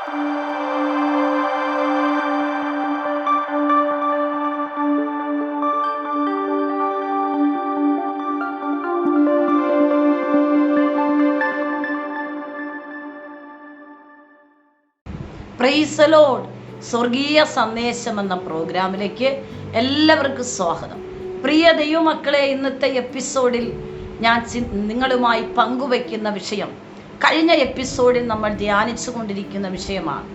Praise the Lord. സ്വർഗീയ സന്ദേശം എന്ന പ്രോഗ്രാമിലേക്ക് എല്ലാവർക്കും സ്വാഗതം. പ്രിയ ദൈവമക്കളെ, ഇന്നത്തെ എപ്പിസോഡിൽ ഞാൻ നിങ്ങളുമായി പങ്കുവയ്ക്കുന്ന വിഷയം, കഴിഞ്ഞ എപ്പിസോഡിൽ നമ്മൾ ധ്യാനിച്ചു കൊണ്ടിരിക്കുന്ന വിഷയമാണ്.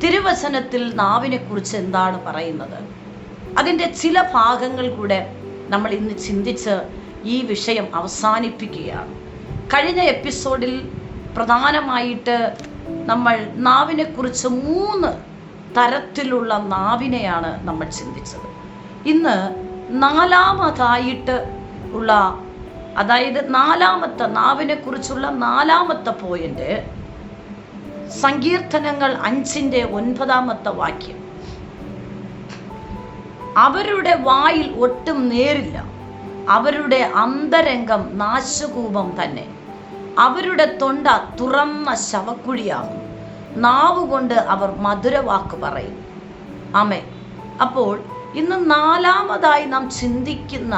തിരുവചനത്തിൽ നാവിനെ കുറിച്ച് എന്താണ് പറയുന്നത്, അതിൻ്റെ ചില ഭാഗങ്ങൾ കൂടെ നമ്മൾ ഇന്ന് ചിന്തിച്ച് ഈ വിഷയം അവസാനിപ്പിക്കുകയാണ്. കഴിഞ്ഞ എപ്പിസോഡിൽ പ്രധാനമായിട്ട് നമ്മൾ നാവിനെക്കുറിച്ച് 3 തരത്തിലുള്ള നാവിനെയാണ് നമ്മൾ ചിന്തിച്ചത്. ഇന്ന് 4ാമതായിട്ട് ഉള്ള, അതായത് നാവിനെ കുറിച്ചുള്ള 4ാമത്തെ പോയിന്റ്, സങ്കീർത്തനങ്ങൾ 5:9 വാക്യം. അവരുടെ വായിൽ ഒട്ടും നേരില്ല, അവരുടെ അന്തരംഗം നാശകൂപം തന്നെ. അവരുടെ തൊണ്ട തുറന്ന ശവക്കുഴിയാകും, നാവുകൊണ്ട് അവർ മധുരവാക്ക് പറയും. ആമേൻ. അപ്പോൾ ഇന്ന് 4ാമതായി നാം ചിന്തിക്കുന്ന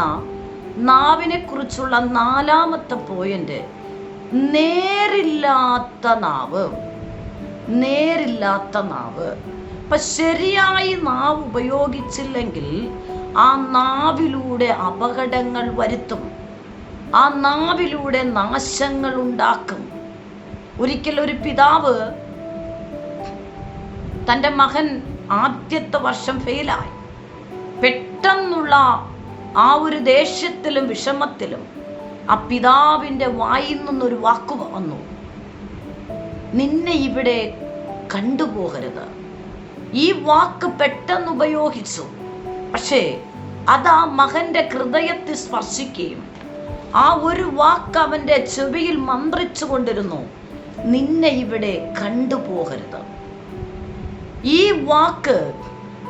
നാവിനെ കുറിച്ചുള്ള 4ാമത്തെ പോയിന്റ്, നേരില്ലാത്ത നാവ്. നേരില്ലാത്ത നാവ്. അപ്പൊ ശരിയായി നാവ് ഉപയോഗിച്ചില്ലെങ്കിൽ ആ നാവിലൂടെ അപകടങ്ങൾ വരുത്തും, ആ നാവിലൂടെ നാശങ്ങൾ ഉണ്ടാക്കും. ഒരിക്കൽ ഒരു പിതാവ് തൻ്റെ മകൻ ആദ്യത്തെ വർഷം ഫെയിലായി. പെട്ടെന്നുള്ള ആ ഒരു ദേഷ്യത്തിലും വിഷമത്തിലും ആ പിതാവിൻ്റെ വായിൽ നിന്നൊരു വാക്ക് വന്നു, നിന്നെ ഇവിടെ കണ്ടുപോകരുത്. ഈ വാക്ക് പെട്ടെന്ന് ഉപയോഗിച്ചു, പക്ഷേ അത് ആ മകന്റെ ഹൃദയത്തിൽ സ്പർശിക്കുകയും ആ ഒരു വാക്ക് അവൻ്റെ ചെവിയിൽ മന്ത്രിച്ചു കൊണ്ടിരുന്നു, നിന്നെ ഇവിടെ കണ്ടുപോകരുത്. ഈ വാക്ക്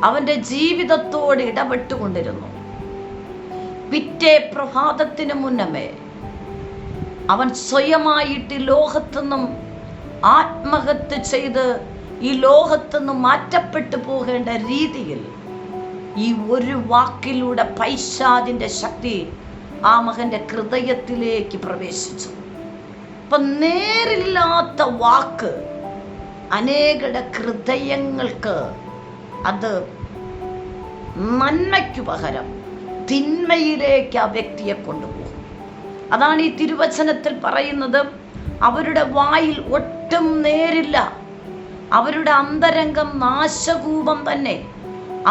അവൻ്റെ ജീവിതത്തോട് ഇടപെട്ടുകൊണ്ടിരുന്നു. പിറ്റേ പ്രഭാതത്തിന് മുന്നമേ അവൻ സ്വയമായിട്ട് ലോകത്തുനിന്നും ആത്മഹത്യ ചെയ്ത് ഈ ലോകത്തുനിന്നും മാറ്റപ്പെട്ടു പോകേണ്ട രീതിയിൽ ഈ ഒരു വാക്കിലൂടെ പൈശാചിന്റെ ശക്തി ആ മകന്റെ ഹൃദയത്തിലേക്ക് പ്രവേശിച്ചു. അപ്പൊ നേരില്ലാത്ത വാക്ക് അനേകരുടെ ഹൃദയങ്ങൾക്ക് അത് നന്മയ്ക്കു പകരം തിന്മയിലേക്ക് ആ വ്യക്തിയെ കൊണ്ടുപോകും. അതാണ് ഈ തിരുവചനത്തിൽ പറയുന്നത്, അവരുടെ വായിൽ ഒട്ടും നേരില്ല, അവരുടെ അന്തരംഗം നാശകൂപം തന്നെ.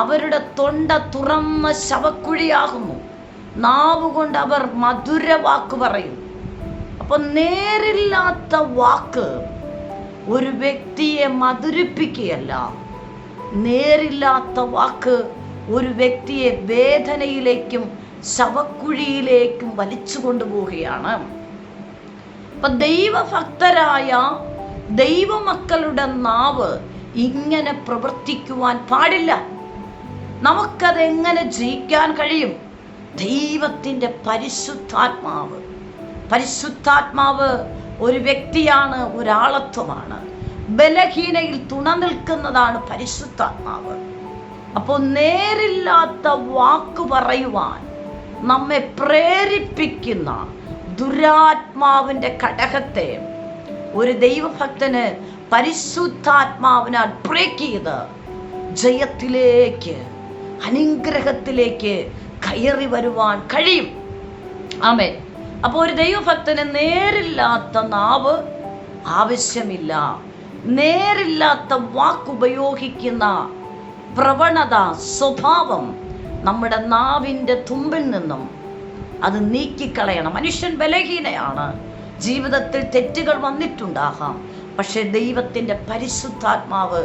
അവരുടെ തൊണ്ട തുറന്ന ശവക്കുഴിയാകുന്നു, നാവുകൊണ്ട് അവർ മധുരവാക്ക് പറയും. അപ്പൊ നേരില്ലാത്ത വാക്ക് ഒരു വ്യക്തിയെ മധുരിപ്പിക്കുകയല്ല, നേരില്ലാത്ത വാക്ക് ഒരു വ്യക്തിയെ വേദനയിലേക്കും ശവക്കുഴിയിലേക്കും വലിച്ചു കൊണ്ടുപോവുകയാണ്. അപ്പൊ ദൈവഭക്തരായ ദൈവമക്കളുടെ നാവ് ഇങ്ങനെ പ്രവർത്തിക്കുവാൻ പാടില്ല. നമുക്കതെങ്ങനെ ജയിക്കാൻ കഴിയും? ദൈവത്തിൻ്റെ പരിശുദ്ധാത്മാവ് ഒരു വ്യക്തിയാണ്, ഒരാളത്വമാണ്. ബലഹീനയിൽ തുണ നിൽക്കുന്നതാണ് പരിശുദ്ധാത്മാവ്. അപ്പോൾ നേരില്ലാത്ത വാക്ക് പറയുവാൻ നമ്മെ പ്രേരിപ്പിക്കുന്ന ദുരാത്മാവിൻ്റെ കടകത്തെ ഒരു ദൈവഭക്തന് പരിശുദ്ധാത്മാവിനാൽ ബ്രേക്ക് ചെയ്ത് ജയത്തിലേക്ക്, അനുഗ്രഹത്തിലേക്ക് കയറി വരുവാൻ കഴിയും. ആമേൻ. അപ്പോൾ ഒരു ദൈവഭക്തന് നേരില്ലാത്ത നാവ് ആവശ്യമില്ല. നേരില്ലാത്ത വാക്കുപയോഗിക്കുന്ന പ്രവണത, സ്വഭാവം നമ്മുടെ നാവിൻ്റെ തുമ്പിൽ നിന്നും അത് നീക്കിക്കളയണം. മനുഷ്യൻ ബലഹീനയാണ്, ജീവിതത്തിൽ തെറ്റുകൾ വന്നിട്ടുണ്ടാകാം. പക്ഷെ ദൈവത്തിൻ്റെ പരിശുദ്ധാത്മാവ്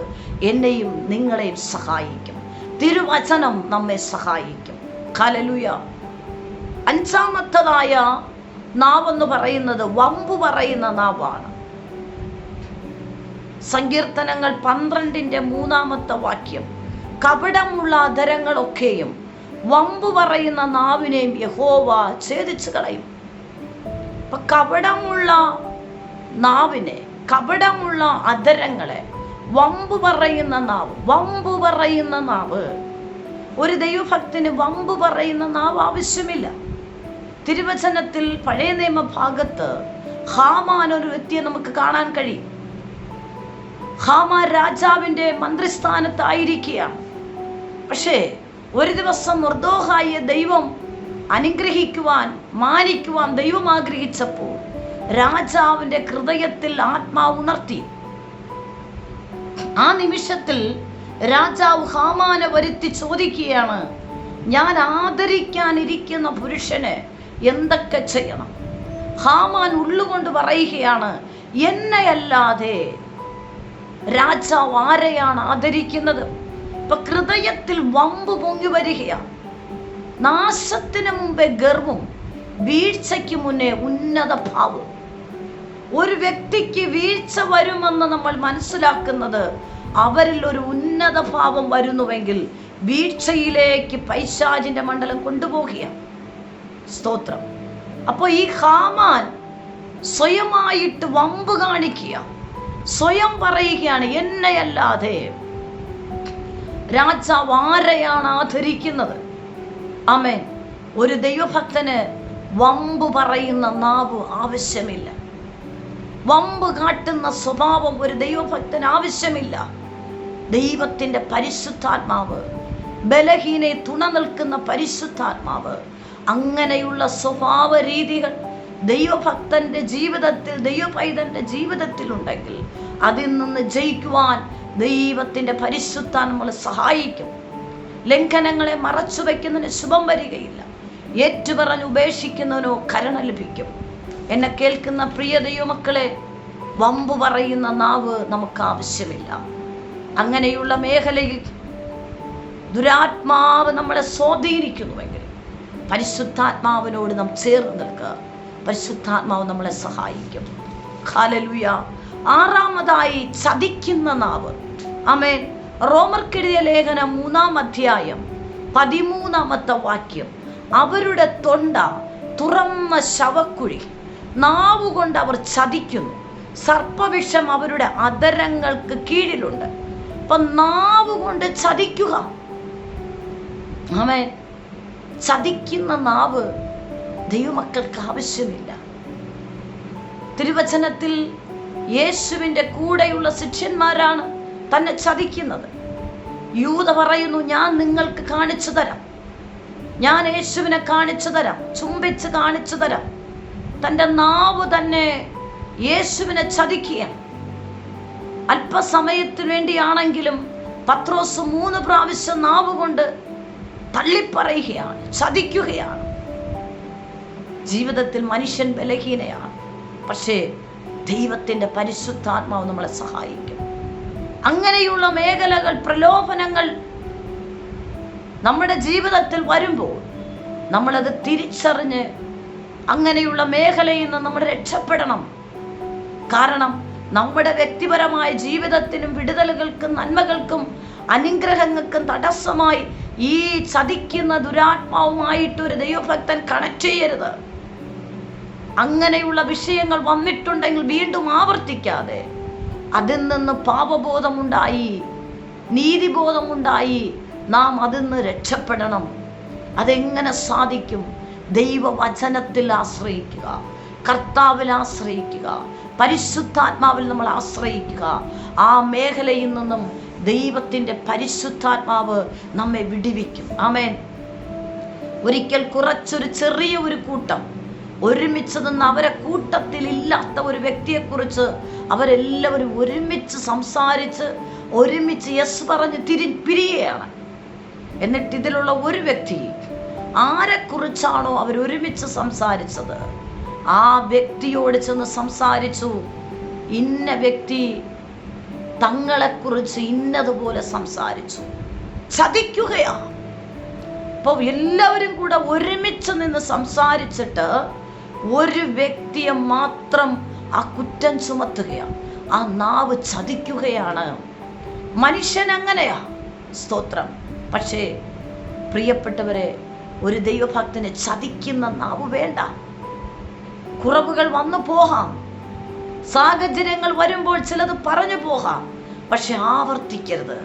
എന്നെയും നിങ്ങളെയും സഹായിക്കും. തിരുവചനം നമ്മെ സഹായിക്കും. ഹല്ലേലൂയ. 5ാമത്തതായ നാവെന്ന് പറയുന്നത് വമ്പു പറയുന്ന നാവാണ്. സങ്കീർത്തനങ്ങൾ 12:3 വാക്യം. കപടമുള്ള അധരങ്ങളൊക്കെയും വമ്പു പറയുന്ന നാവിനെയും യഹോവ ഛേദിച്ചു കളയും. അപ്പൊ കപടമുള്ള നാവിനെ, കപടമുള്ള അധരങ്ങളെ, വമ്പ് പറയുന്ന നാവ്, വമ്പ് പറയുന്ന നാവ്. ഒരു ദൈവഭക്തന് വമ്പ് പറയുന്ന നാവ് ആവശ്യമില്ല. തിരുവചനത്തിൽ പഴയ നിയമ ഭാഗത്ത് ഹാമാൻ ഒരു വ്യക്തിയെ നമുക്ക് കാണാൻ കഴിയും. ഹാമാൻ രാജാവിന്റെ മന്ത്രിസ്ഥാനത്തായിരിക്കുകയാണ്. പക്ഷേ ഒരു ദിവസം മൊർദെഖായിയെ ദൈവം അനുഗ്രഹിക്കുവാൻ, മാനിക്കുവാൻ ദൈവം ആഗ്രഹിച്ചപ്പോൾ രാജാവിന്റെ ഹൃദയത്തിൽ ആത്മാവ് ഉണർത്തി. ആ നിമിഷത്തിൽ രാജാവ് ഹാമാനെ വരുത്തി ചോദിക്കുകയാണ്, ഞാൻ ആദരിക്കാനിരിക്കുന്ന പുരുഷന് എന്തൊക്കെ ചെയ്യണം? ഹാമാൻ ഉള്ളുകൊണ്ട് പറയുകയാണ്, എന്നെയല്ലാതെ രാജാവ് ആരെയാണ് ആദരിക്കുന്നത്? ഇപ്പൊ ഹൃദയത്തിൽ വമ്പ് പൊങ്ങി വരികയാണ്. നാശത്തിന് മുമ്പേ ഗർവം, വീഴ്ചയ്ക്ക് മുന്നേ ഉന്നത ഭാവം. ഒരു വ്യക്തിക്ക് വീഴ്ച വരുമെന്ന് നമ്മൾ മനസ്സിലാക്കുന്നത് അവരിൽ ഒരു ഉന്നത ഭാവം വരുന്നുവെങ്കിൽ വീഴ്ചയിലേക്ക് പൈശാചിന്റെ മണ്ഡലം കൊണ്ടുപോവുകയാണ്. സ്തോത്രം. അപ്പൊ ഈ ഹാമാൻ സ്വയമായിട്ട് വമ്പ് കാണിക്കുക, സ്വയം പറയുകയാണ്, എന്നെയല്ലാതെ രാജാവ് ആരെയാണ് ആദരിക്കുന്നത്? ആമേൻ. ഒരു ദൈവഭക്തന് വമ്പ് പറയുന്ന നാവ് ആവശ്യമില്ല. വമ്പ് കാട്ടുന്ന സ്വഭാവം ഒരു ദൈവഭക്തന് ആവശ്യമില്ല. ദൈവത്തിന്റെ പരിശുദ്ധാത്മാവ്, ബലഹീനെ തുണ നിൽക്കുന്ന പരിശുദ്ധാത്മാവ്, അങ്ങനെയുള്ള സ്വഭാവ രീതികൾ ദൈവഭക്തന്റെ ജീവിതത്തിൽ, ദൈവപൈതന്റെ ജീവിതത്തിൽ ഉണ്ടെങ്കിൽ അതിൽ നിന്ന് ജയിക്കുവാൻ ദൈവത്തിന്റെ പരിശുദ്ധാത്മാവ് സഹായിക്കും. ലംഘനങ്ങളെ മറച്ചു വയ്ക്കുന്നതിന് ശുഭം വരികയില്ല. ഏറ്റുപറഞ്ഞ് ഉപേക്ഷിക്കുന്നതിനോ കരുണ ലഭിക്കും. എന്നെ കേൾക്കുന്ന പ്രിയ ദൈവമക്കളെ, വമ്പ് പറയുന്ന നാവ് നമുക്ക് ആവശ്യമില്ല. അങ്ങനെയുള്ള മേഖലയിൽ ദുരാത്മാവ് നമ്മളെ സ്വാധീനിക്കുന്നുവെങ്കിൽ പരിശുദ്ധാത്മാവിനോട് നാം ചേർന്ന് നിൽക്കുക. പരിശുദ്ധാത്മാവ് നമ്മളെ സഹായിക്കും. ഹല്ലേലൂയ. ആറാമതായി ചതിക്കുന്ന നാവ്. ആമേൻ. റോമർക്കെഴുതിയ ലേഖനം 3-ാം അധ്യായം 13-ാമത്തെ വാക്യം, അവരുടെ തൊണ്ട തുറന്ന ശവക്കുഴി, നാവുകൊണ്ട് അവർ ചതിക്കുന്നു, സർപ്പവിഷം അവരുടെ അധരങ്ങൾക്ക് കീഴിലുണ്ട്. അപ്പൊ നാവ് കൊണ്ട് ചതിക്കുക. ആമേൻ. ചതിക്കുന്ന നാവ് ദൈവമക്കൾക്ക് ആവശ്യമില്ല. തിരുവചനത്തിൽ യേശുവിന്റെ കൂടെയുള്ള ശിഷ്യന്മാരാണ് തന്നെ ചതിക്കുന്നത്. യൂദ പറയുന്നു, ഞാൻ നിങ്ങൾക്ക് കാണിച്ചു തരാം, ഞാൻ യേശുവിനെ കാണിച്ചു തരാം, ചുംബിച്ച് കാണിച്ചു തരാം. തൻ്റെ നാവ് തന്നെ യേശുവിനെ ചതിക്കുക. അല്പസമയത്തിനു വേണ്ടിയാണെങ്കിലും പത്രോസ് 3 പ്രാവശ്യം നാവ് കൊണ്ട് തള്ളിപ്പറയുകയാണ്, ചതിക്കുകയാണ്. ജീവിതത്തിൽ മനുഷ്യൻ ബലഹീനയാണ്. പക്ഷേ ദൈവത്തിന്റെ പരിശുദ്ധാത്മാവ് നമ്മളെ സഹായിക്കും. അങ്ങനെയുള്ള മേഖലകൾ, പ്രലോഭനങ്ങൾ നമ്മുടെ ജീവിതത്തിൽ വരുമ്പോൾ നമ്മളത് തിരിച്ചറിഞ്ഞ് അങ്ങനെയുള്ള മേഖലയിൽ നിന്ന് നമ്മൾ രക്ഷപ്പെടണം. കാരണം നമ്മുടെ വ്യക്തിപരമായ ജീവിതത്തിനും വിടുതലുകൾക്കും നന്മകൾക്കും അനുഗ്രഹങ്ങൾക്കും തടസ്സമായി ഈ ചതിക്കുന്ന ദുരാത്മാവുമായിട്ട് ഒരു ദൈവഭക്തൻ കണക്ട് ചെയ്യരുത്. അങ്ങനെയുള്ള വിഷയങ്ങൾ വന്നിട്ടുണ്ടെങ്കിൽ വീണ്ടും ആവർത്തിക്കാതെ അതിൽ നിന്ന് പാപബോധമുണ്ടായി, നീതിബോധമുണ്ടായി നാം അതിൽ നിന്ന് രക്ഷപ്പെടണം. അതെങ്ങനെ സാധിക്കും? ദൈവവചനത്തിൽ ആശ്രയിക്കുക, കർത്താവിൽ ആശ്രയിക്കുക, പരിശുദ്ധാത്മാവിൽ നമ്മൾ ആശ്രയിക്കുക. ആ മേഖലയിൽ നിന്നും ദൈവത്തിൻ്റെ പരിശുദ്ധാത്മാവ് നമ്മെ വിടുവിക്കും. ആമേൻ. ഒരിക്കൽ കുറച്ചൊരു ചെറിയ ഒരു കൂട്ടം ഒരുമിച്ച് നിന്ന് അവരെ കൂട്ടത്തിൽ ഇല്ലാത്ത ഒരു വ്യക്തിയെക്കുറിച്ച് അവരെല്ലാവരും ഒരുമിച്ച് സംസാരിച്ച് ഒരുമിച്ച് യെസ് പറഞ്ഞ് പിരിയുകയാണ്. എന്നിട്ട് ഇതിലുള്ള ഒരു വ്യക്തി ആരെക്കുറിച്ചാണോ അവരൊരുമിച്ച് സംസാരിച്ചത് ആ വ്യക്തിയോട് ചെന്ന് സംസാരിച്ചു, ഇന്ന വ്യക്തി തങ്ങളെക്കുറിച്ച് ഇന്നതുപോലെ സംസാരിച്ചു. ചതിക്കുകയാണ്. അപ്പോൾ എല്ലാവരും കൂടെ ഒരുമിച്ച് നിന്ന് സംസാരിച്ചിട്ട് ഒരു വ്യക്തിയെ മാത്രം ആ കുറ്റം ചുമത്തുകയാണ്. ആ നാവ് ചതിക്കുകയാണ്. മനുഷ്യൻ അങ്ങനെയാ. സ്തോത്രം. പക്ഷേ പ്രിയപ്പെട്ടവരെ, ഒരു ദൈവഭക്തന് ചതിക്കുന്ന നാവ് വേണ്ട. കുറവുകൾ വന്നു പോകാം, സാഹചര്യങ്ങൾ വരുമ്പോൾ ചിലത് പറഞ്ഞു പോകാം. പക്ഷെ ആവർത്തിക്കരുത്.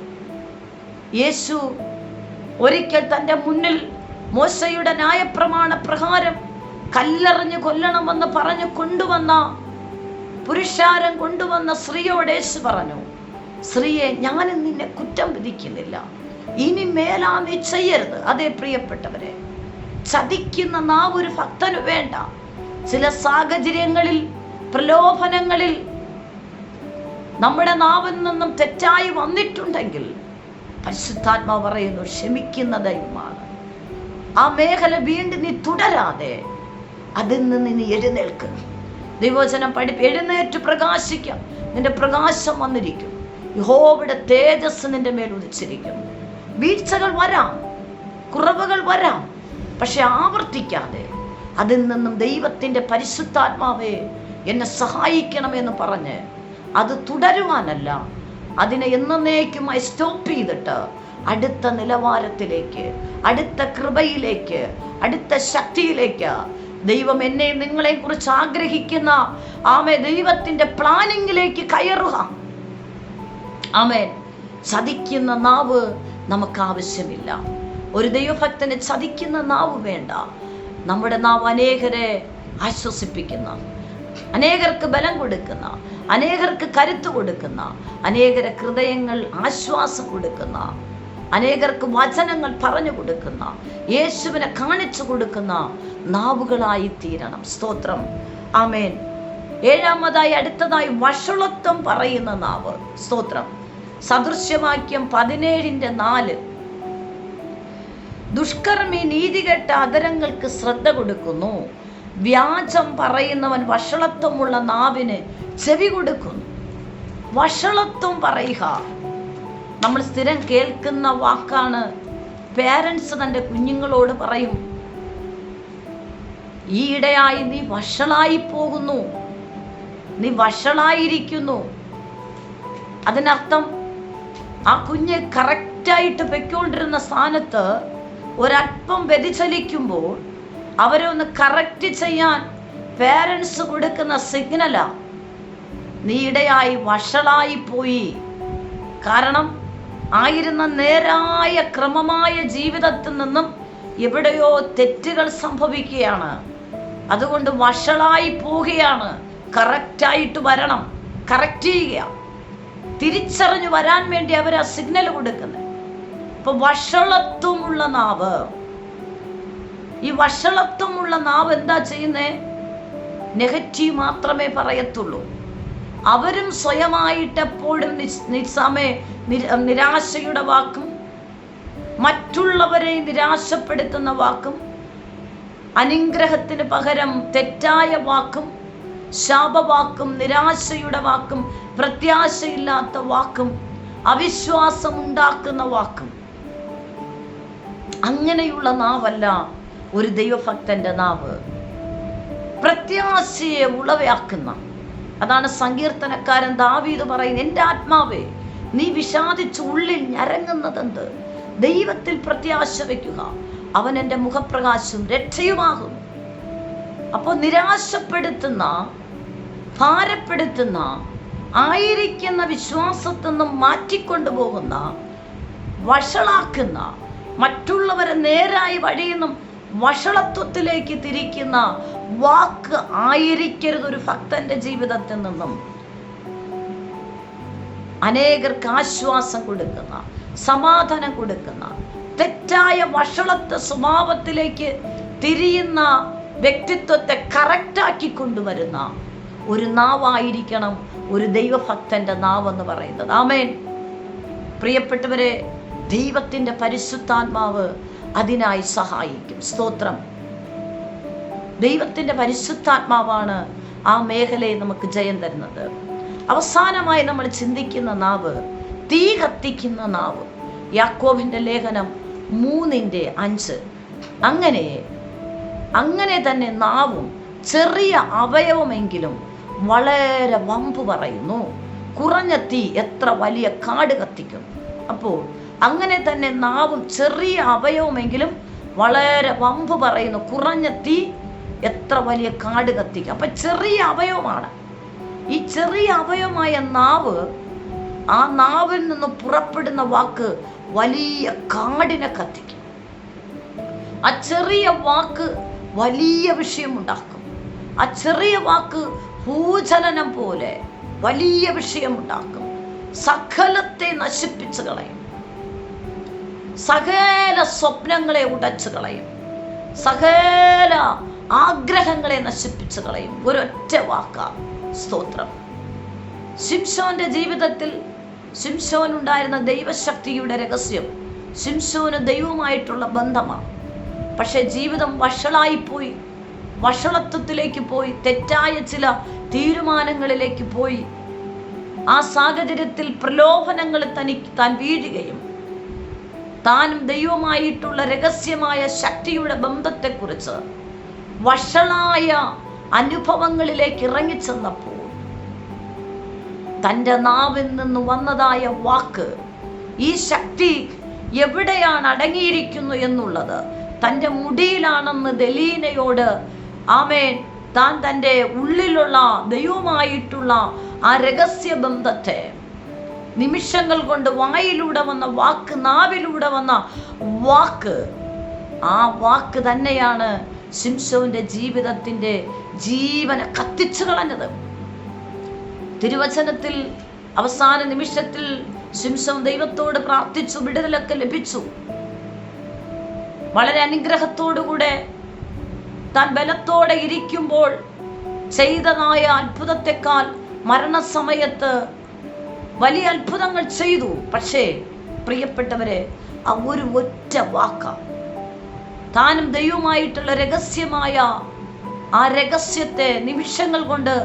യേശു ഒരിക്കൽ തൻ്റെ മുന്നിൽ മോശയുടെ ന്യായപ്രമാണ പ്രകാരം കല്ലെറിഞ്ഞ് കൊല്ലണമെന്ന് പറഞ്ഞു കൊണ്ടുവന്ന പുരുഷാരം കൊണ്ടുവന്ന സ്ത്രീയോട് യേശു പറഞ്ഞു, സ്ത്രീയെ, ഞാൻ നിന്നെ കുറ്റം വിധിക്കുന്നില്ല, ഇനി മേലാ നീ ചെയ്യരുത്. അതേ പ്രിയപ്പെട്ടവരെ, ചതിക്കുന്ന നാവ് ഒരു ഭക്തന് വേണ്ട. ചില സാഹചര്യങ്ങളിൽ, പ്രലോഭനങ്ങളിൽ നമ്മുടെ നാവിൽ നിന്നും തെറ്റായി വന്നിട്ടുണ്ടെങ്കിൽ പരിശുദ്ധാത്മാവ് പറയുന്നു, ക്ഷമിക്കുന്ന ദൈവമാണ്. ആ മേഖല വീണ്ടും നീ തുടരാതെ അതിൽ നിന്ന് നീ എഴുന്നേൽക്കുക. ദൈവവചനം എഴുന്നേറ്റ് പ്രകാശിക്കാം. നിന്റെ പ്രകാശം വന്നിരിക്കും. യഹോവയുടെ തേജസ് നിന്റെ മേൽ ഉദിച്ചിരിക്കും. വീഴ്ചകൾ വരാം, കുറവുകൾ വരാം, പക്ഷെ ആവർത്തിക്കാതെ അതിൽ നിന്നും ദൈവത്തിൻ്റെ പരിശുദ്ധാത്മാവേ എന്നെ സഹായിക്കണമെന്ന് പറഞ്ഞ് അത് തുടരുവാനല്ല, അതിനെ എന്നേക്കുമായി സ്റ്റോപ്പ് ചെയ്തിട്ട് അടുത്ത നിലവാരത്തിലേക്ക്, അടുത്ത കൃപയിലേക്ക്, അടുത്ത ശക്തിയിലേക്ക് ദൈവം എന്നെ നിങ്ങളെ കുറിച്ച് ആഗ്രഹിക്കുന്ന ദൈവത്തിന്റെ പ്ലാനിങ്ങിലേക്ക് കയറുക. ആമേൻ. ചതിക്കുന്ന നാവ് നമുക്ക് ആവശ്യമില്ല. ഒരു ദൈവഭക്തന് ചതിക്കുന്ന നാവ് വേണ്ട. നമ്മുടെ നാവ് അനേകരെ ആശ്വസിപ്പിക്കുന്ന, അനേകർക്ക് ബലം കൊടുക്കുന്ന, അനേകർക്ക് കരുത്ത് കൊടുക്കുന്ന, അനേകരെ ഹൃദയങ്ങൾ ആശ്വാസം കൊടുക്കുന്ന, അനേകർക്ക് വചനങ്ങൾ പറഞ്ഞു കൊടുക്കുന്ന, യേശുവിനെ കാണിച്ചു കൊടുക്കുന്ന നാവുകളായി തീരണം. സ്തോത്രം. ആമേൻ. ഏഴാമതായി അടുത്തതായി വഷളത്വം പറയുന്ന നാവ്. സ്തോത്രം. സദൃശ്യവാക്യം 17:4. ദുഷ്കർമ്മി നീതികെട്ട അധരങ്ങൾക്ക് ശ്രദ്ധ കൊടുക്കുന്നു, വ്യാജം പറയുന്നവൻ വഷളത്വമുള്ള നാവിന് ചെവി കൊടുക്കുന്നു. വഷളത്വം പറയുക നമ്മൾ സ്ഥിരം കേൾക്കുന്ന വാക്കാണ്. പേരൻസ് തൻ്റെ കുഞ്ഞുങ്ങളോട് പറയും, ഈയിടെയായി നീ വഷളായി പോകുന്നു, നീ വഷളായിരിക്കുന്നു. അതിനർത്ഥം ആ കുഞ്ഞ് കറക്റ്റായിട്ട് പൊയ്ക്കൊണ്ടിരുന്ന സ്ഥാനത്ത് ഒരല്പം വ്യതിചലിക്കുമ്പോൾ അവരെ ഒന്ന് കറക്റ്റ് ചെയ്യാൻ പേരൻസ് കൊടുക്കുന്ന സിഗ്നലാ, നീ ഇടയായി വഷളായി പോയി. കാരണം ആയിരുന്ന നേരായ ക്രമമായ ജീവിതത്തിൽ നിന്നും എവിടെയോ തെറ്റുകൾ സംഭവിക്കുകയാണ്. അതുകൊണ്ട് വഷളായി പോവുകയാണ്. കറക്റ്റായിട്ട് വരണം, കറക്റ്റ് ചെയ്യുക, തിരിച്ചറിഞ്ഞു വരാൻ വേണ്ടി അവരാ സിഗ്നൽ കൊടുക്കുന്നത്. ഇപ്പൊ വഷളത്വമുള്ള നാവ്, ഈ വഷളത്വമുള്ള നാവ് എന്താ ചെയ്യുന്നേ? നെഗറ്റീവ് മാത്രമേ പറയത്തുള്ളൂ. അവരും സ്വയമായിട്ട് എപ്പോഴും നിരാശയുടെ വാക്കും, മറ്റുള്ളവരെ നിരാശപ്പെടുത്തുന്ന വാക്കും, അനുഗ്രഹത്തിന് പകരം തെറ്റായ വാക്കും, ശാപവാക്കും, നിരാശയുടെ വാക്കും, പ്രത്യാശയില്ലാത്ത വാക്കും, അവിശ്വാസം ഉണ്ടാക്കുന്ന വാക്കും, അങ്ങനെയുള്ള നാവല്ല ഒരു ദൈവഭക്തന്റെ നാവ്. പ്രത്യാശയെ ഉളവാക്കുന്ന, അതാണ് സങ്കീർത്തനക്കാരൻ ദാവീദ് പറയുന്നത്, എൻ്റെ ആത്മാവേ നീ വിഷാദിച്ച് ഉള്ളിൽ ഞരങ്ങുന്നതെന്ത്? ദൈവത്തിൽ പ്രത്യാശ വയ്ക്കുക, അവൻ എൻ്റെ മുഖപ്രകാശവും രക്ഷയുമാകുന്നു. അപ്പോൾ നിരാശപ്പെടുത്തുന്ന, ഭാരപ്പെടുത്തുന്ന, ആയിരിക്കുന്ന വിശ്വാസത്തിൽ നിന്നും മാറ്റിക്കൊണ്ടുപോകുന്ന, വഷളാക്കുന്ന, മറ്റുള്ളവരെ നേരായ വഴിയിൽ നിന്നും വഷളത്വത്തിലേക്ക് തിരിക്കുന്ന വാക്ക് ആയിരിക്കരുത് ഒരു ഭക്തന്റെ ജീവിതത്തിൽ നിന്നും. അനേകർക്ക് ആശ്വാസം കൊടുക്കുന്ന, സമാധാനം കൊടുക്കുന്ന, തെറ്റായ വഷളത്വ സ്വഭാവത്തിലേക്ക് തിരിയുന്ന വ്യക്തിത്വത്തെ കറക്റ്റാക്കി കൊണ്ടുവരുന്ന ഒരു നാവായിരിക്കണം ഒരു ദൈവഭക്തന്റെ നാവെന്ന് പറയുന്നത്. ആമേൻ. പ്രിയപ്പെട്ടവരെ, ദൈവത്തിന്റെ പരിശുദ്ധാത്മാവ് അതിനായി സഹായിക്കും. സ്തോത്രം. ദൈവത്തിന്റെ പരിശുദ്ധാത്മാവാണ് ആ മേഖലയെ നമുക്ക് ജയം തരുന്നത്. അവസാനമായി നമ്മൾ ചിന്തിക്കുന്ന നാവ്, തീ കത്തിക്കുന്ന നാവ്. യാക്കോബിന്റെ ലേഖനം 3:5. അങ്ങനെ തന്നെ നാവും ചെറിയ അവയവമെങ്കിലും വളരെ വമ്പ് പറയുന്നു. കുറഞ്ഞ തീ എത്ര വലിയ കാട് കത്തിക്കും. അപ്പോൾ അങ്ങനെ തന്നെ നാവും ചെറിയ അവയവമെങ്കിലും വളരെ വമ്പ് പറയുന്നു. കുറഞ്ഞ തീ എത്ര വലിയ കാട് കത്തിക്കും. അപ്പൊ ചെറിയ അവയവമാണ്. ഈ ചെറിയ അവയവമായ നാവ് ആ നാവിൽ നിന്ന് പുറപ്പെടുന്ന വാക്ക് വലിയ കാടിനെ കത്തിക്കും. ആ ചെറിയ വാക്ക് വലിയ വിഷയമുണ്ടാക്കും. ആ ചെറിയ വാക്ക് ഭൂചലനം പോലെ വലിയ വിഷയമുണ്ടാക്കും. സകലത്തെ നശിപ്പിച്ചു കളയും. സകല സ്വപ്നങ്ങളെ ഉടച്ചു കളയും. സകല ആഗ്രഹങ്ങളെ നശിപ്പിച്ചു കളയും. ഒരൊറ്റ വാക്ക. സ്തോത്രം. ശിംശോന്റെ ജീവിതത്തിൽ ശിംശോൻ ഉണ്ടായിരുന്ന ദൈവശക്തിയുടെ രഹസ്യം ശിംശോന് ദൈവവുമായിട്ടുള്ള ബന്ധമാണ്. പക്ഷെ ജീവിതം വഷളായിപ്പോയി, വഷളത്വത്തിലേക്ക് പോയി, തെറ്റായ ചില തീരുമാനങ്ങളിലേക്ക് പോയി. ആ സാഹചര്യത്തിൽ പ്രലോഭനങ്ങൾ താൻ വീഴുകയും താനും ദൈവമായിട്ടുള്ള രഹസ്യമായ ശക്തിയുടെ ബന്ധത്തെക്കുറിച്ച് വഷളായ അനുഭവങ്ങളിലേക്ക് ഇറങ്ങിച്ചെന്നപ്പോൾ തൻ്റെ നാവിൽ നിന്ന് വന്നതായ വാക്ക്, ഈ ശക്തി എവിടെയാണ് അടങ്ങിയിരിക്കുന്നു എന്നുള്ളത് തൻ്റെ മുടിയിലാണെന്ന് ദലീനയോട് ആമേൻ താൻ തൻ്റെ ഉള്ളിലുള്ള ദൈവമായിട്ടുള്ള ആ രഹസ്യ ബന്ധത്തെ നിമിഷങ്ങൾ കൊണ്ട് വായിലൂടെ വന്ന വാക്ക്, നാവിലൂടെ വന്ന വാക്ക്, ആ വാക്ക് തന്നെയാണ് ശിംശോന്റെ ജീവിതത്തിന്റെ ജീവനെ കത്തിച്ചു കളഞ്ഞത്. തിരുവചനത്തിൽ അവസാന നിമിഷത്തിൽ ശിംശോൻ ദൈവത്തോട് പ്രാർത്ഥിച്ചു, വിടുതലൊക്കെ ലഭിച്ചു. വളരെ അനുഗ്രഹത്തോടുകൂടെ താൻ ബലത്തോടെ ഇരിക്കുമ്പോൾ ചെയ്തതായ അത്ഭുതത്തെക്കാൾ മരണസമയത്ത് വലിയ അത്ഭുതങ്ങൾ ചെയ്തു. പക്ഷേ പ്രിയപ്പെട്ടവരെ, ആ ഒരു ഒറ്റ വാക്ക, താനും ദൈവമായിട്ടുള്ള രഹസ്യമായ ആ രഹസ്യത്തെ നിമിഷങ്ങൾ കൊണ്ട്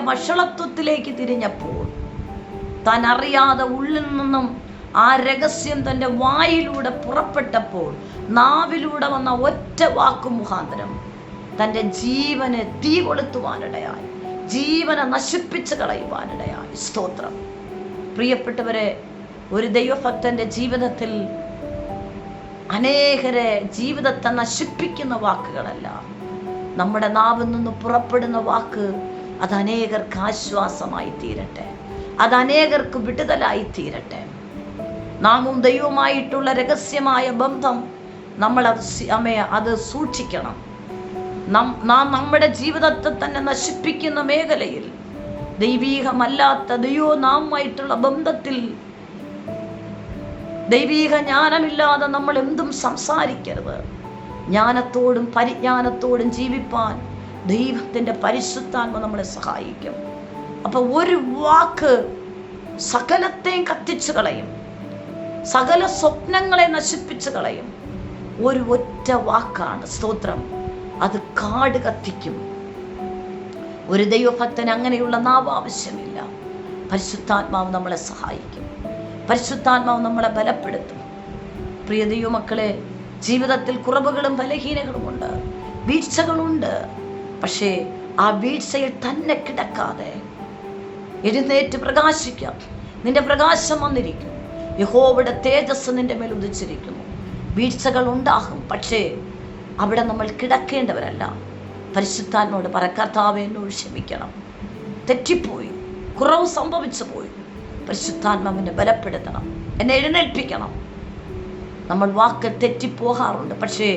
വഷളത്വത്തിലേക്ക് തിരിഞ്ഞപ്പോൾ താൻ അറിയാതെ ഉള്ളിൽ നിന്നും ആ രഹസ്യം തൻ്റെ വായിലൂടെ പുറപ്പെട്ടപ്പോൾ നാവിലൂടെ വന്ന ഒറ്റ വാക്കു മുഖാന്തരം തൻ്റെ ജീവനെ തീ കൊളുത്തുവാനിടയായി, ജീവനെ നശിപ്പിച്ചു കളയുവാനിടയായി. സ്തോത്രം. പ്രിയപ്പെട്ടവരെ, ഒരു ദൈവഭക്തന്റെ ജീവിതത്തിൽ അനേകരെ ജീവിതത്തെ നശിപ്പിക്കുന്ന വാക്കുകളല്ല, നമ്മുടെ നാവിൽ നിന്ന് പുറപ്പെടുന്ന വാക്ക് അത് അനേകർക്ക് ആശ്വാസമായി തീരട്ടെ, അത് അനേകർക്ക് വിടുതലായി തീരട്ടെ. നാമും ദൈവവുമായിട്ടുള്ള രഹസ്യമായ ബന്ധം നമ്മൾ അത് സൂക്ഷിക്കണം. നാം നമ്മുടെ ജീവിതത്തെ തന്നെ നശിപ്പിക്കുന്ന മേഖലയിൽ ദൈവീകമല്ലാത്ത നാമുമായിട്ടുള്ള ബന്ധത്തിൽ ദൈവീക ജ്ഞാനമില്ലാതെ നമ്മൾ എന്തും സംസാരിക്കരുത്. ജ്ഞാനത്തോടും പരിജ്ഞാനത്തോടും ജീവിപ്പാൻ ദൈവത്തിൻ്റെ പരിശുദ്ധാത്മ നമ്മളെ സഹായിക്കും. അപ്പൊ ഒരു വാക്ക് സകലത്തെയും കത്തിച്ചു കളയും, സകല സ്വപ്നങ്ങളെ നശിപ്പിച്ചു കളയും. ഒരു ഒറ്റ വാക്കാണ്. സ്തോത്രം. അത് കാട് കത്തിക്കും. ഒരു ദൈവഭക്തന് അങ്ങനെയുള്ള നാവ് ആവശ്യമില്ല. പരിശുദ്ധാത്മാവ് നമ്മളെ സഹായിക്കും. പരിശുദ്ധാത്മാവ് നമ്മളെ ബലപ്പെടുത്തും. പ്രിയ ദൈവമക്കളെ, ജീവിതത്തിൽ കുറവുകളും ബലഹീനങ്ങളുമുണ്ട്, വീഴ്ചകളുണ്ട്. പക്ഷേ ആ വീഴ്ചയിൽ തന്നെ കിടക്കാതെ എഴുന്നേറ്റ് പ്രകാശിക്കാം. നിന്റെ പ്രകാശം വന്നിരിക്കും. യഹോവയുടെ തേജസ് നിന്റെ മേൽ ഉദിച്ചിരിക്കുന്നു. വീഴ്ചകൾ ഉണ്ടാകും, പക്ഷേ അവിടെ നമ്മൾ കിടക്കേണ്ടവരല്ല. പരിശുദ്ധാത്മാവോട് പറ, കർത്താവേ എന്നോട് ക്ഷമിക്കണം, തെറ്റിപ്പോയി, കുറവ് സംഭവിച്ചു പോയി. പരിശുദ്ധാത്മാവിനെ ബലപ്പെടുത്തണം, എന്നെ എഴുന്നേൽപ്പിക്കണം. നമ്മൾ വാക്ക് തെറ്റിപ്പോകാറുണ്ട്, പക്ഷേ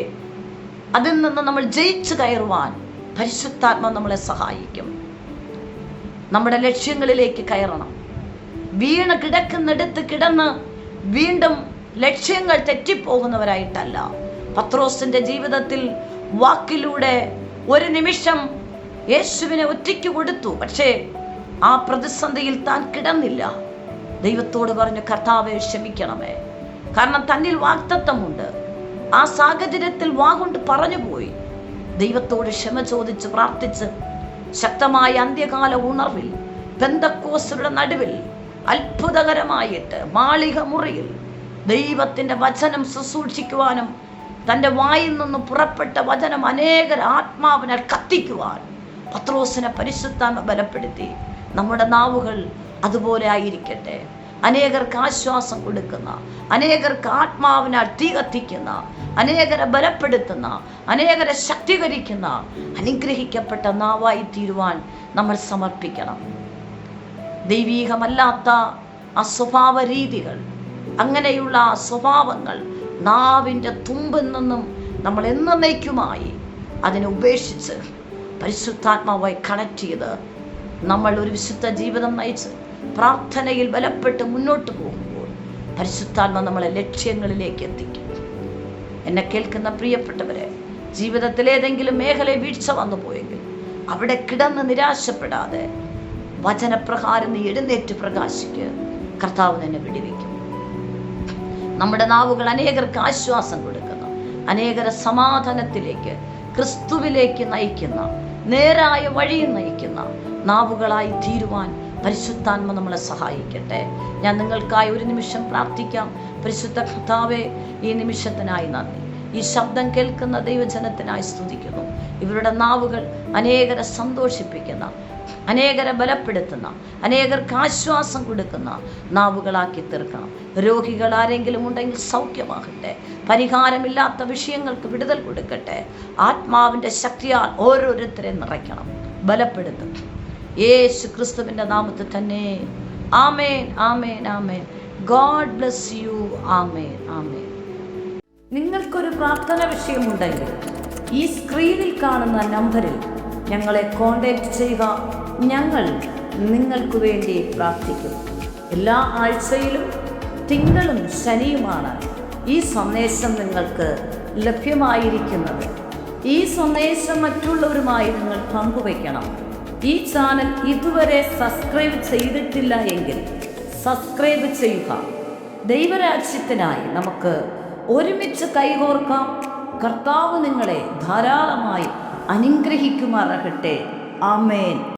അതിൽ നിന്ന് നമ്മൾ ജയിച്ചു കയറുവാൻ പരിശുദ്ധാത്മാവ് നമ്മളെ സഹായിക്കും. നമ്മുടെ ലക്ഷ്യങ്ങളിലേക്ക് കയറണം. വീണ് കിടക്കുന്നിടത്ത് കിടന്ന് വീണ്ടും ലക്ഷ്യങ്ങൾ തെറ്റിപ്പോകുന്നവരായിട്ടല്ല. പത്രോസിന്റെ ജീവിതത്തിൽ വാക്കിലൂടെ ഒരു നിമിഷം യേശുവിനെ ഒറ്റയ്ക്ക് കൊടുത്തു, പക്ഷേ ആ പ്രതിസന്ധിയിൽ താൻ കിടന്നില്ല. ദൈവത്തോട് പറഞ്ഞു, കർത്താവേ ക്ഷമിക്കണമേ, കാരണം തന്നിൽ വാഗ്ദത്തമുണ്ട്. ആ സാഹചര്യത്തിൽ വാഗൊണ്ട് പറഞ്ഞുപോയി. ദൈവത്തോട് ക്ഷമ ചോദിച്ച് പ്രാർത്ഥിച്ച് ശക്തമായ അന്ത്യകാല ഉണർവിൽ പെന്തക്കോസ്തരുടെ നടുവിൽ അത്ഭുതകരമായിട്ട് മാളിക മുറിയിൽ ദൈവത്തിൻ്റെ വചനം ശുശ്രൂഷിക്കുവാനും തൻ്റെ വായിൽ നിന്ന് പുറപ്പെട്ട വചനം അനേകർ ആത്മാവിനെ കത്തിക്കുവാൻ പത്രോസിനെ പരിശുദ്ധാത്മ ബലപ്പെടുത്തി. നമ്മുടെ നാവുകൾ അതുപോലെ ആയിരിക്കട്ടെ. അനേകർക്ക് ആശ്വാസം കൊടുക്കുന്ന, അനേകർക്ക് ആത്മാവിനാൽ തീ കത്തിക്കുന്ന, അനേകരെ ബലപ്പെടുത്തുന്ന, അനേകരെ ശക്തീകരിക്കുന്ന അനുഗ്രഹിക്കപ്പെട്ട നാവായി തീരുവാൻ നമ്മൾ സമർപ്പിക്കണം. ദൈവീകമല്ലാത്ത ആ സ്വഭാവ രീതികൾ, അങ്ങനെയുള്ള ആ സ്വഭാവങ്ങൾ നാവിൻ്റെ തുമ്പിൽ നിന്നും നമ്മൾ എന്നേക്കുമായി അതിനെ ഉപേക്ഷിച്ച് പരിശുദ്ധാത്മാവുമായി കണക്ട് ചെയ്ത് നമ്മൾ ഒരു വിശുദ്ധ ജീവിതം നയിച്ച് പ്രാർത്ഥനയിൽ ബലപ്പെട്ട് മുന്നോട്ട് പോകുമ്പോൾ പരിശുദ്ധാത്മ നമ്മളെ ലക്ഷ്യങ്ങളിലേക്ക് എത്തിക്കും. എന്നെ കേൾക്കുന്ന പ്രിയപ്പെട്ടവരെ, ജീവിതത്തിൽ ഏതെങ്കിലും മേഖലയിൽ വീഴ്ച വന്നു പോയെങ്കിൽ അവിടെ കിടന്ന് നിരാശപ്പെടാതെ വചനപ്രകാരം നീ എഴുന്നേറ്റ് പ്രകാശിക്ക്. കർത്താവ് നിന്നെ വിടുവിക്കും. നമ്മുടെ നാവുകൾ അനേകർക്ക് ആശ്വാസം കൊടുക്കുന്ന, അനേകരെ സമാധാനത്തിലേക്ക്, ക്രിസ്തുവിലേക്ക് നയിക്കുന്ന, നേരായ വഴിയിൽ നയിക്കുന്ന നാവുകളായി തീരുവാൻ പരിശുദ്ധാത്മ നമ്മളെ സഹായിക്കട്ടെ. ഞാൻ നിങ്ങൾക്കായി ഒരു നിമിഷം പ്രാർത്ഥിക്കാം. പരിശുദ്ധ കർത്താവേ, ഈ നിമിഷത്തിനായി നന്ദി. ഈ ശബ്ദം കേൾക്കുന്ന ദൈവജനത്തിനായി സ്തുതിക്കുന്നു. ഇവരുടെ നാവുകൾ അനേകരെ സന്തോഷിപ്പിക്കുന്ന, അനേകരെ ബലപ്പെടുത്തുന്ന, അനേകർക്ക് ആശ്വാസം കൊടുക്കുന്ന നാവുകളാക്കി തീർക്കണം. രോഗികൾ ആരെങ്കിലും ഉണ്ടെങ്കിൽ സൗഖ്യമാകട്ടെ. പരിഹാരമില്ലാത്ത വിഷയങ്ങൾക്ക് വിടുതൽ കൊടുക്കട്ടെ. ആത്മാവിൻ്റെ ശക്തിയാൽ ഓരോരുത്തരെ നിറയ്ക്കണം, ബലപ്പെടുത്തും. യേശു ക്രിസ്തുവിൻ്റെ നാമത്തിൽ തന്നെ. ആമേൻ, ആമേൻ, ആമേൻ. God bless you. ആമേൻ, ആമേൻ. നിങ്ങൾക്കൊരു പ്രാർത്ഥന വിഷയമുണ്ടെങ്കിൽ ഈ സ്ക്രീനിൽ കാണുന്ന നമ്പറിൽ ഞങ്ങളെ കോൺടാക്റ്റ് ചെയ്യുക. ഞങ്ങൾ നിങ്ങൾക്ക് വേണ്ടി പ്രാർത്ഥിക്കും. എല്ലാ ആഴ്ചയിലും തിങ്കളും ശനിയുമാണ് ഈ സന്ദേശം നിങ്ങൾക്ക് ലഭ്യമായിരിക്കുന്നത്. ഈ സന്ദേശം മറ്റുള്ളവരുമായി നിങ്ങൾ പങ്കുവയ്ക്കണം. ഈ ചാനൽ ഇതുവരെ സബ്സ്ക്രൈബ് ചെയ്തിട്ടില്ല എങ്കിൽ സബ്സ്ക്രൈബ് ചെയ്യുക. ദൈവരാജ്യത്തിനായി നമുക്ക് ഒരുമിച്ച് കൈകോർക്കാം. കർത്താവ് നിങ്ങളെ ധാരാളമായി അനുഗ്രഹിക്കുമാറാകട്ടെ. ആമേൻ.